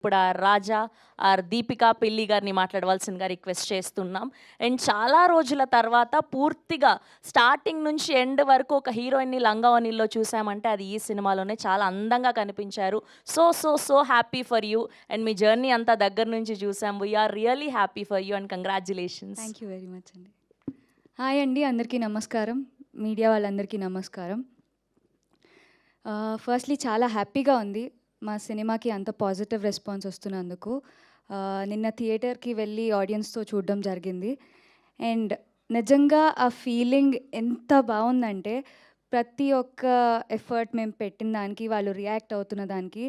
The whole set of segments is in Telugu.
ఇప్పుడు రాజా దీపిక పెళ్లి గారిని మాట్లాడవలసిందిగా రిక్వెస్ట్ చేస్తున్నాం. అండ్ చాలా రోజుల తర్వాత పూర్తిగా స్టార్టింగ్ నుంచి ఎండ్ వరకు ఒక హీరోయిన్ని లంగావోణిలో చూసామంటే అది ఈ సినిమాలోనే. చాలా అందంగా కనిపించారు. So so so happy for you. And మీ జర్నీ అంతా దగ్గర నుంచి చూసాం. We are really happy for you and congratulations. Thank you very much అండి. హాయ్ అండి, అందరికీ నమస్కారం. మీడియా వాళ్ళందరికీ నమస్కారం. ఫస్ట్లీ చాలా హ్యాపీగా ఉంది మా సినిమాకి అంత పాజిటివ్ రెస్పాన్స్ వస్తున్నందుకు. నిన్న థియేటర్కి వెళ్ళి ఆడియన్స్తో చూడడం జరిగింది. అండ్ నిజంగా ఆ ఫీలింగ్ ఎంత బాగుందంటే ప్రతి ఒక్క ఎఫర్ట్ మేము పెట్టిన దానికి, వాళ్ళు రియాక్ట్ అవుతున్న దానికి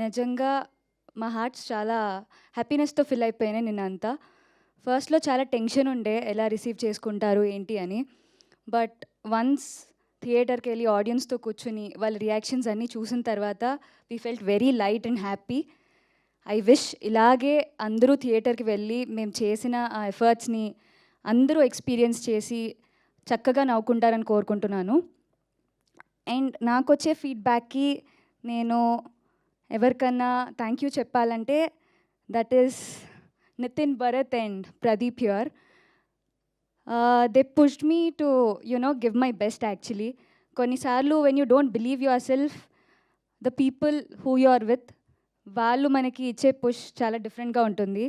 నిజంగా మా హార్ట్స్ చాలా హ్యాపీనెస్తో ఫిల్ అయిపోయినాయి నిన్నంతా. ఫస్ట్లో చాలా టెన్షన్ ఉండే ఎలా రిసీవ్ చేసుకుంటారు ఏంటి అని. బట్ వన్స్ థియేటర్కి వెళ్ళి ఆడియన్స్తో కూర్చుని వాళ్ళ రియాక్షన్స్ అన్నీ చూసిన తర్వాత we felt very light and happy. I wish ఇలాగే అందరూ థియేటర్కి వెళ్ళి మేము చేసిన ఆ ఎఫర్ట్స్ని అందరూ ఎక్స్పీరియన్స్ చేసి చక్కగా నవ్వుకుంటారని కోరుకుంటున్నాను. అండ్ నాకు వచ్చే ఫీడ్బ్యాక్కి నేను ఎవరికన్నా థ్యాంక్ యూ చెప్పాలంటే that is Nitin, Bharat and Pradeep here. They pushed me to, give my best actually. కొన్నిసార్లు when you don't believe yourself, the people who you are with, వాళ్ళు మనకి ఇచ్చే పుష్ చాలా డిఫరెంట్గా ఉంటుంది.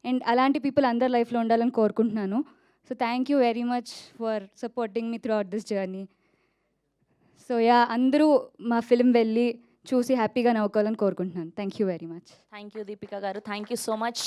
అండ్ అలాంటి పీపుల్ అందరి లైఫ్లో ఉండాలని కోరుకుంటున్నాను. So thank you very much for supporting me throughout this journey. So అందరూ మా ఫిలిం వెళ్ళి చూసి హ్యాపీగా నవ్వుకోవాలని కోరుకుంటున్నాను. Thank you very much. Thank you Deepika garu. Thank you so much.